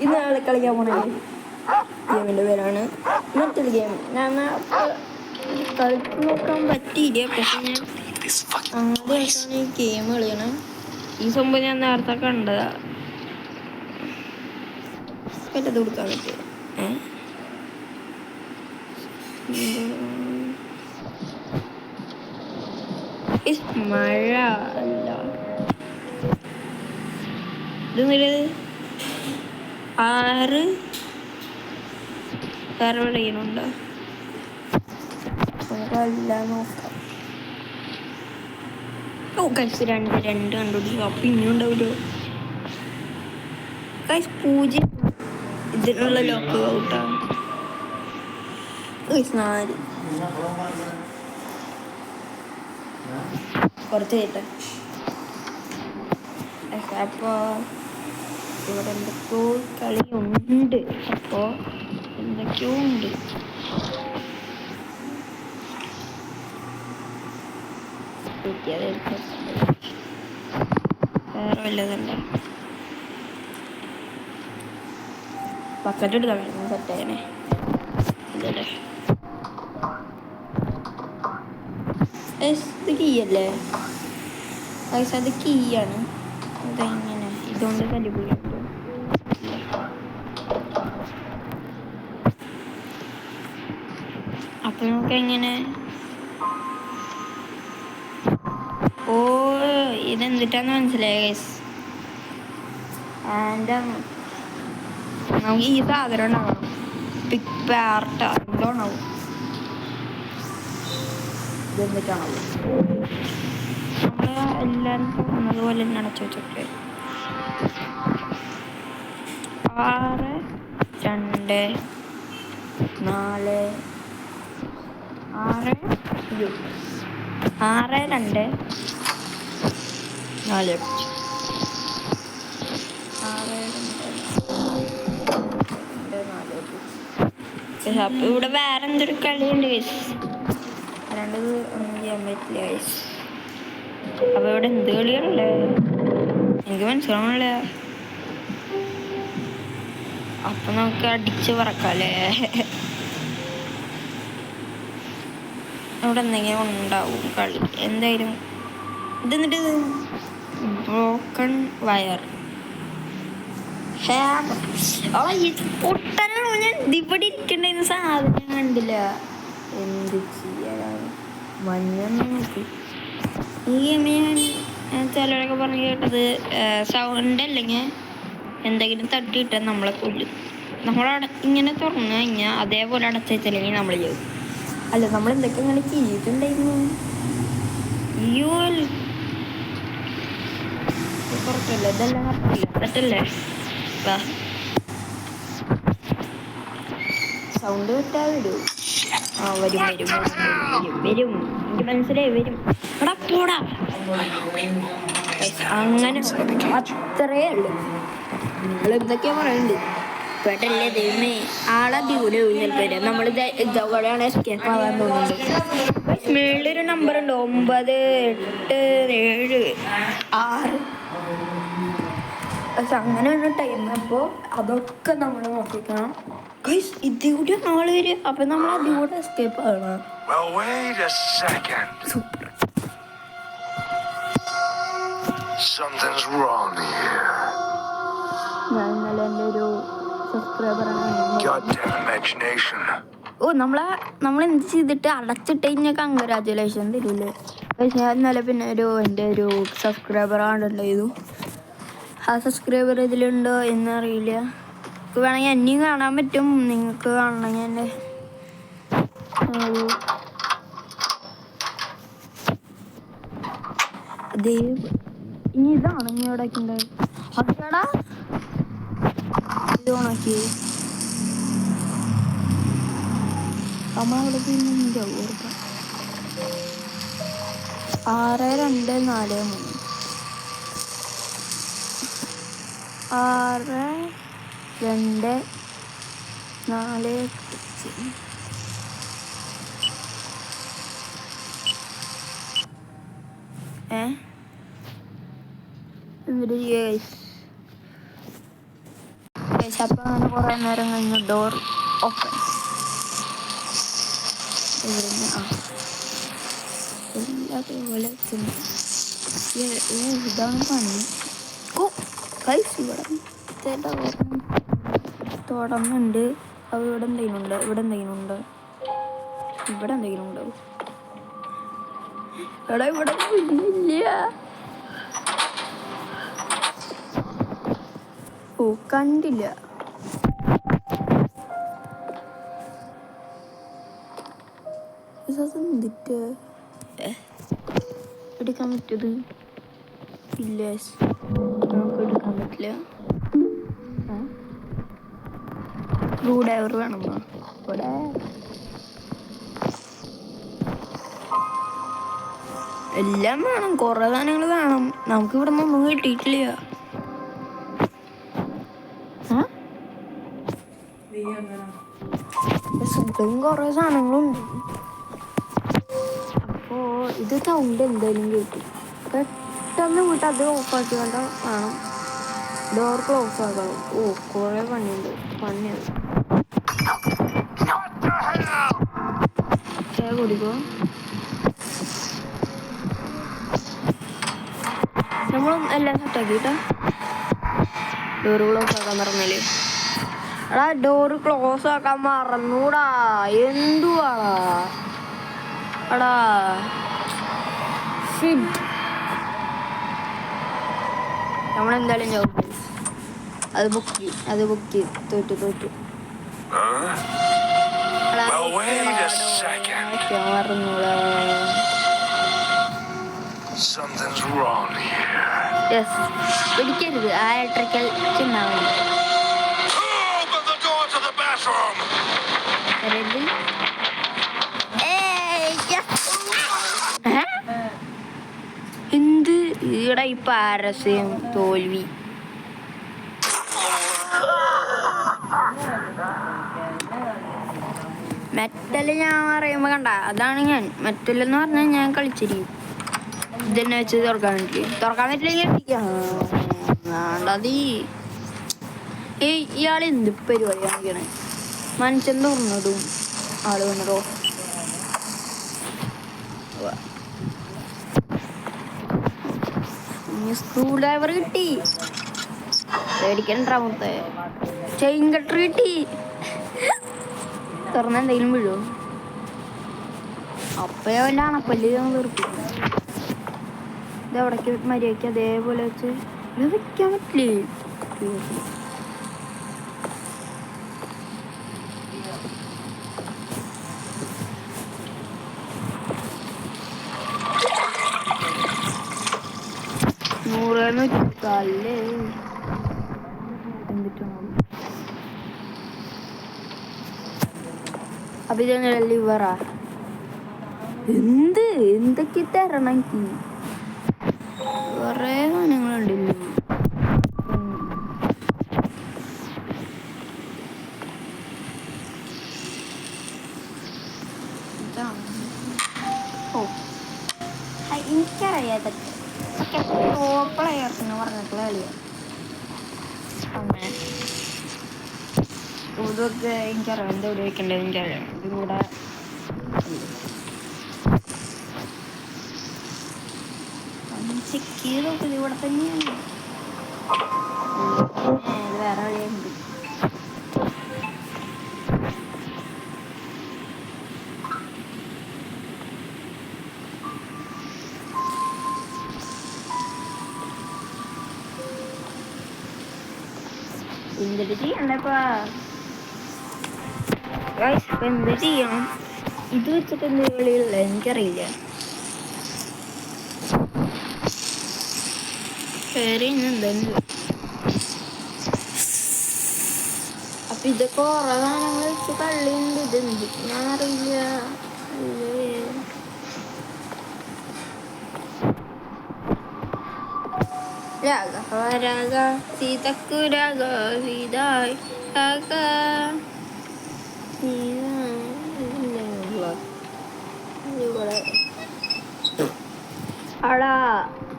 ഇന്ന് നാളെ കളിക്കാൻ പോണേ ഗെയിമിൻ്റെ പേരാണ് മറ്റൊരു ഗെയിം. ഞാൻ കളിച്ച് നോക്കാൻ പറ്റിയില്ല, പക്ഷെ ഞാൻ ആദ്യമായിട്ടാണ് ഈ ഗെയിം കളിയണം. ഈ സംഭവം ഞാൻ നേരത്തെ കണ്ടതാ. പറ്റത് കൊടുക്കാൻ പറ്റുമോ? മഴ അല്ല ഇത് 6 വേറെ വിളിക്കുന്നുണ്ടോ? നമുക്കെല്ലാം നോക്കാം. ഓ കഴിച്ച് 2 കണ്ടുപിടിച്ചു. അപ്പം ഇനിയും ഉണ്ടാവുമല്ലോ. കഴിച്ച് 0 ഇതിനുള്ള ലോക്ക് ഔട്ടാണ്. 4 കുറച്ച് കേട്ടെ. അപ്പോൾ ഇവിടെ എന്തൊക്കെയോ കളിയുണ്ട്. അപ്പോൾ എന്തൊക്കെയോ ഉണ്ട്. വേറെ വല്ലതുണ്ടോ? ബക്കറ്റ് എടുക്കാൻ വേണം സെറ്റായനെ. ഇതല്ലേ ഇത് കീയല്ലേ? അത് കീയാണ്. ഇതെങ്ങനെ ഇതുകൊണ്ട് കലിപ്പിക്കും. അപ്പൊ നമുക്ക് എങ്ങനെ? ഓ ഇതെന്തിട്ടാന്ന് മനസ്സിലായി ഗൈസ്. നമുക്ക് ഈ സാധനം ഉണ്ടാവണം. പിക് പാർട്ട എന്തോണാവും. ഇതെന്തിട്ടാണോ നമ്മള് എല്ലാവരും തുറന്നതുപോലെ തന്നെ അടച്ചു വെച്ചിട്ട് 6 2 4 6 2 4 അപ്പൊ ഇവിടെ വേറെ എന്തൊരു കളിയുണ്ട് ഗൈസ്. അല്ലാണ്ട് ഒന്നും ചെയ്യാൻ പറ്റില്ല ഗൈസ്. അപ്പൊ ഇവിടെ എന്ത് കളിയാണല്ലേ എനിക്ക് മനസ്സിലാവണല്ലേ. അപ്പൊ നമുക്ക് അടിച്ച് പറക്കാല്ലേ. ഇവിടെ എന്തെങ്കിലും ഉണ്ടാവും കളി എന്തായാലും. ഇതെന്നിട്ട് ബ്രോക്കൺ വയർ പൊട്ടനാണോ? ഞാൻ ഇവിടെ ഇരിക്കണ്ടായിരുന്ന സാധനം കണ്ടില്ല. എന്ത് ചെയ്യാനാണ് മഞ്ഞ നോക്കി. ഈ ഗെയിം ഞാൻ ചിലരൊക്കെ പറഞ്ഞു കേട്ടത് സൗണ്ട് അല്ലെങ്കിൽ എന്തെങ്കിലും തട്ടിയിട്ടാൽ നമ്മളെ കൊല്ലും. ഇങ്ങനെ തുറന്നു കഴിഞ്ഞാൽ അതേപോലെ അടച്ചില്ലെങ്കിൽ നമ്മൾ ചെയ്യും. അല്ല നമ്മൾ എന്തൊക്കെ ഇങ്ങനെ ചെയ്തിട്ടുണ്ടായിരുന്നു. അയ്യോ പുറത്തല്ലേ ഇതെല്ലാം കറക്റ്റില്ല തെറ്റല്ലേ. സൗണ്ട് വിട്ടാൽ വരൂ. വരും എനിക്ക് മനസ്സിലായി വരും. എടാ പോടാ. അങ്ങനെ അത്രേ ഉള്ളു. നിങ്ങൾ എന്തൊക്കെയാ പറയുന്നുണ്ട് പെട്ടല്ലേ ദൈവമേ. ആളധികൂടെ നിൽക്കരുത്. നമ്മൾ ഇതോടെയാണ് എസ്കേപ്പ് ആവാൻ തോന്നുന്നുണ്ട്. മേളിലൊരു നമ്പർ ഉണ്ട് 9 8 7 6. പക്ഷെ അങ്ങനെയാണ് ടൈം. അപ്പോൾ അതൊക്കെ നമ്മൾ നോക്കിക്കണം. ഇതിലൂടെ ആള് വരും. അപ്പൊ നമ്മൾ അതിലൂടെ എസ്കേപ്പ് ആകണം. സൂപ്പർ. ഞാൻ ഇന്നലെ എൻ്റെ ഒരു സബ്സ്ക്രൈബറാണ്. ഓ നമ്മൾ എന്ത് ചെയ്തിട്ട് അടച്ചിട്ട് കഴിഞ്ഞാൽ കൺഗ്രാജുലേഷൻ തരില്ലേ. പക്ഷെ ഞാൻ ഇന്നലെ പിന്നെ എൻ്റെ ഒരു സബ്സ്ക്രൈബർ ആണ്ടുണ്ടായിരുന്നു. ആ സബ്സ്ക്രൈബർ ഇതിലുണ്ടോ എന്നറിയില്ല. വേണമെങ്കിൽ എന്നെയും കാണാൻ പറ്റും. നിങ്ങൾക്ക് കാണണമെങ്കിൽ എൻ്റെ ഇനി ഇതാണ് ഇനി എവിടെയൊക്കെ ഉണ്ടായത്. അതെടാ ഇത് ഓണാക്കി നമ്മളവിടെ പിന്നെ ഓർക്കാം. 6 2 4 3 6 2 4 എന്നിട്ട് അപ്പൊ അങ്ങനെ കുറെ നേരം കഴിഞ്ഞ് ഡോർ ഓപ്പൺ. എല്ലാതുപോലെ ഇതാണ് പണി. ഇവിടെ തുറന്നുണ്ട്. അത് ഇവിടെ എന്തെങ്കിലും ഉണ്ട്, ഇവിടെ എന്തെങ്കിലും ഉണ്ട്, ഇവിടെ എന്തെങ്കിലും ഉണ്ടോ? എടാ ഇവിടെ ഇല്ല. ഓ കണ്ടില്ല. എന്തിട്ട് എടുക്കാൻ പറ്റത്? ഇല്ല, നമുക്ക് എടുക്കാൻ പറ്റില്ല. സ്ക്രൂ ഡ്രൈവർ വേണമോ? ഇവിടെ എല്ലാം വേണം, കുറെ സാധനങ്ങൾ വേണം. നമുക്ക് ഇവിടെ നിന്നൊന്നും കിട്ടിയിട്ടില്ല. സുഖയും കുറെ സാധനങ്ങളുണ്ട്. അപ്പോ ഇത് സൗണ്ട് എന്തായാലും കേൾക്കും. പെട്ടെന്ന് വിട്ട് അത് ഓഫാക്കി കണ്ട വേണം. ഡോർ ക്ലോസ് ആക്കണം. ഓ കുറെ പണിയുണ്ട്. പണിയത് കുടിക്കോ? നമ്മൾ എല്ലാം സെറ്റാക്കിട്ടാ ഡോറ് ക്ലോസ് ആക്കാൻ പറഞ്ഞാല്. എടാ ഡോറ് ക്ലോസ് ആക്കാൻ മറന്നൂടാ. എന്തുവാടാ എടാ? നമ്മളെന്തായാലും ജോബ് അത് ബുക്ക് തോറ്റു മറന്നൂടാ. പിടിക്കരുത്. ആ ഇലക്ട്രിക്കൽ ചിന്നാവണം. എന്ത് ഈടെ ഈ പാരസ്യം തോൽവി. മെറ്റല് ഞാൻ പറയുമ്പോ കണ്ട അതാണ് ഞാൻ മെറ്റലെന്ന് പറഞ്ഞാൽ ഞാൻ കളിച്ചിരിക്കും. ഇതന്നെ വെച്ച് തുറക്കാൻ പറ്റില്ലെങ്കിൽ വേണ്ടതീ. ഇയാൾ എന്ത് പരിപാടി കാണിക്കണേ? മനുഷ്യൻ തുറന്നിടും ആള് വന്നിടോ. സ്ക്രൂ ഡ്രൈവർ കിട്ടി. പേടിക്കണ്ട. ചെയിൻ കട്ടർ കിട്ടി. തുറന്ന എന്തെങ്കിലും വീഴോ? അപ്പയോ വല്ല അണപ്പല്ല് തീർക്കും. ഇത് എവിടേക്ക് മര്യാദയ്ക്ക് അതേപോലെ വെച്ച് വെക്കാൻ പറ്റില്ലേ? കല്ലേ എന്നിട്ടാണ് അപ്പൊ ഇതന്നെ ലിവറാ. എന്തൊക്കെ തരണം എനിക്ക്? കുറേ സാധനങ്ങളുണ്ടല്ലോ. ഓ എനിക്കറിയാതൊക്കെ പ്ലെയേഴ്സിന് പറഞ്ഞിട്ടുള്ള കളിയാണ്. അങ്ങനെ ഇതൊക്കെ എനിക്കറിയാം. എന്താ ഇവിടെ വെക്കേണ്ടത് എനിക്കറിയാം. ഇതിലൂടെ ചെക്ക് ചെയ്ത് നോക്കുന്നത് ഇവിടെ തന്നെയാണ്. ഇത് വേറെ വഴിയുണ്ട്. എന്തിട്ട് ചെയ്യണ്ടപ്പാ? എന്ത് ചെയ്യണം? ഇത് വെച്ചിട്ട് എന്ത് കളിയുള്ള എനിക്കറിയില്ല. ശരി എന്തെങ്കിലും അപ്പൊ ഇതൊക്കെ കുറെ സാധനങ്ങൾ വെച്ച് കള്ളിയുണ്ട്. ഇതെന്ത് ഞാൻ അറിയില്ല. രാഗ സീതക്കു രാഗ സീതായ് രാഗ. ആടാ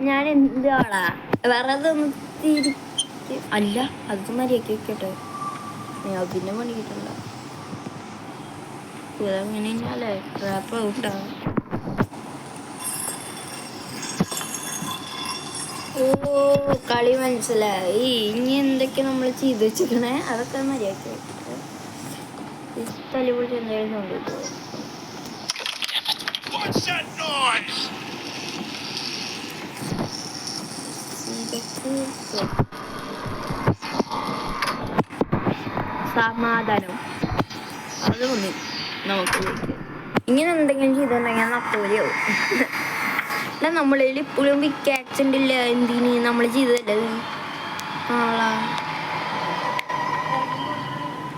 ഞാൻ എന്ത് ആടാ വെറുതെ ഒന്ന് തിരിക്കും. അല്ല അത് മര്യാദയ്ക്ക് വെക്കട്ടെ. ഞാൻ പിന്നെ പണിക്കിട്ടുണ്ട ഇതെങ്ങനെ കഴിഞ്ഞാലേ ട്രാപ്പ് ഔട്ടാണ്. ഓ കളി മനസ്സിലായി. ഇനി എന്തൊക്കെ നമ്മൾ ചെയ്ത് വെച്ചിരിക്കണേ അതൊക്കെ മര്യാദ തല്ലി പൊളിച്ച് എന്തായാലും കൊണ്ടുപോകും. സമാധാനം അത് മതി നമുക്ക്. ഇങ്ങനെ എന്തെങ്കിലും ചെയ്തിട്ടുണ്ടെങ്കിൽ നത്തോലിയാവും. അല്ല നമ്മളതിൽ ഇപ്പോഴും വിക്ക് ആക്സിഡൻ്റ് ഇല്ല. എന്തിന് നമ്മൾ ചെയ്തതല്ലേ ആളാ.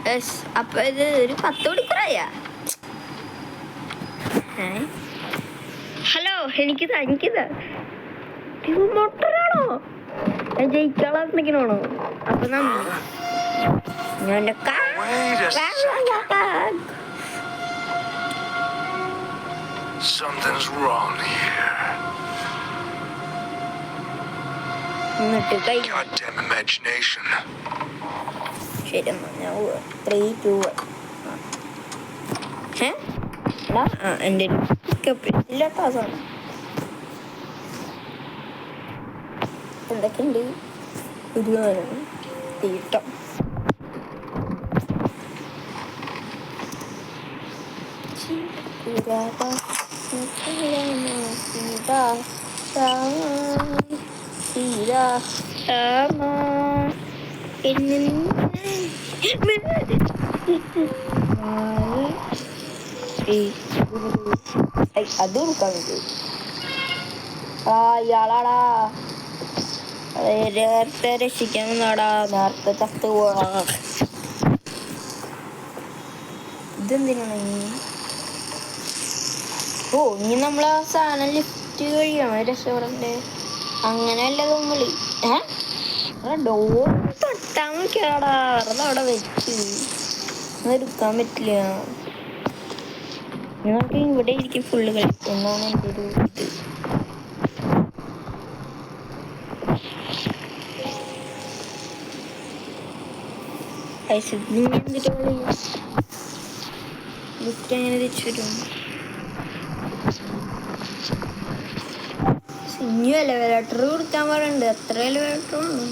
യെസ് അപ്പം ഇത് ഒരു 10 മണിക്കൂറായ. ഹലോ എനിക്കിതാ മൊട്ടറാണോ ജയിക്കാളാണോ? അപ്പം ഞാൻ Something's wrong here. Goddamn imagination. ശരി എന്നാ ഞാൻ 3, 2 എൻ്റെ എല്ലാ ടാസാണ്. എന്തൊക്കെയുണ്ട് ഒരു തീട്ടം. അത് കൊടുക്കാൻ പറ്റൂ. ഇയാളാടാ നേരത്തെ രക്ഷിക്കാൻ വന്നാടാ. നേരത്തെ ചത്ത് പോടാ. ഇതെന്തിനാണ് ഓ ഇനി നമ്മളാ സാധനം ലിഫ്റ്റ് കഴിയണോ രക്ഷപ്പെടണ്ടേ? അങ്ങനെയല്ല നമ്മള് ഡോർ തൊട്ടാൻ നോക്കിയാടാ. വെറുതെ അവിടെ വെച്ച് എടുക്കാൻ പറ്റില്ല. ഞങ്ങൾക്ക് ഇവിടെ ഇരിക്കും ഫുള്ള് കളിക്കുന്നാണ് എൻ്റെ ഒരു ഇത്. എന്തിട്ട് കളി ലിഫ്റ്റ് എങ്ങനെ തിരിച്ചു വരും? ഇനി എലവേറ്റർ കൊടുക്കാൻ പറയുന്നുണ്ട്. എത്ര എലവേറ്ററാണ്?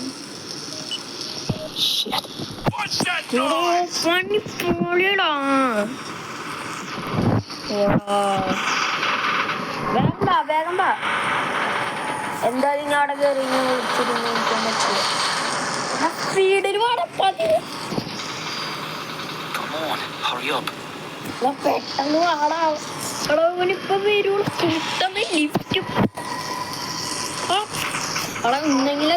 പണിപ്പോളിയടാ. വേഗം വാ. എന്തായാലും ഞാൻ അവിടെ കയറി വിളിച്ചിരുന്നു. സ്പീഡിൽ പെട്ടെന്ന് വാടാ. ഇപ്പൊ വരുള്ളൂ. പെട്ടെന്ന് ലിഫ്റ്റ് അവിടെ ഉണ്ടെങ്കിലും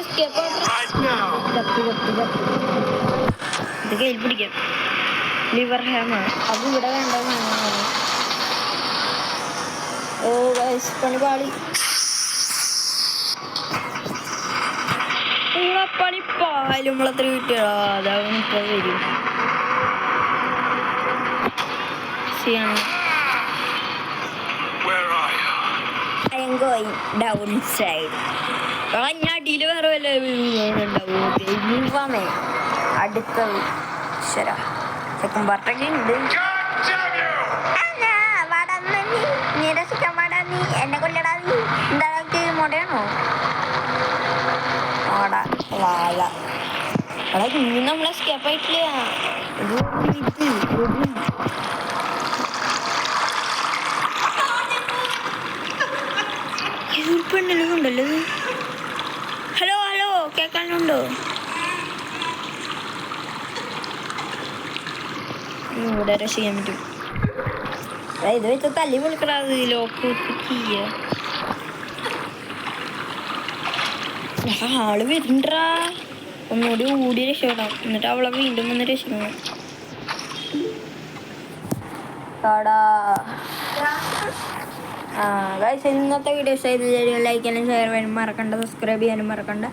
ഇത് കയ്യിൽ പിടിക്കാം. ലിവർ ഹാമാണ് അത് ഇവിടെ വേണ്ടതാണ്. ഓ പണി പാളി. പണി പാലും നമ്മളത്ര കിട്ടിയടാ. അതാവും ഇപ്പൊ വരും. I am going downside. ഞാൻ അടിയിൽ വേറെ വല്ല ഉണ്ടാവും. അടുത്തത് ശരാ സെക്കൻഡ് പാർട്ടൊക്കെ ഉണ്ട്. നീ എന്നെ കൊല്ലടാ. നീ എന്താ മുടയാണോ? ആടാ വാള അവിടെ ഇനി നമ്മളെ സ്കേപ്പ് ആയിട്ടില്ല. പെണ്ണുണ്ടല്ലോ. ഹലോ കേൾക്കാനുണ്ടോ? ഇവിടെ രക്ഷിക്കാൻ പറ്റും. ഇത് വെച്ച തല്ലി വിളിക്കടാ. ലോക്ക് ആള് വരുന്നുണ്ടാ. ഒന്നുകൂടി ഓടി രക്ഷപ്പെടാം. എന്നിട്ട് അവളെ വീണ്ടും വന്ന് രക്ഷിക്കണം. ഇന്നത്തെ വീഡിയോസ് ലൈക്ക് ചെയ്യാനും ഷെയർ ചെയ്യാനും മറക്കണ്ട. സബ്സ്ക്രൈബ് ചെയ്യാനും മറക്കണ്ട.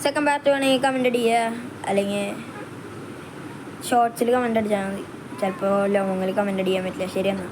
സെക്കൻഡ് പാർട്ട് വേണമെങ്കിൽ കമൻ്റ് അടിക്കുക. അല്ലെങ്കിൽ ഷോർട്സിൽ കമൻ്റ് അടിച്ചാൽ മതി. ചിലപ്പോൾ ലോങ്ങിൽ കമൻ്റ് അടിക്കാൻ പറ്റില്ല. ശരിയെന്നാ.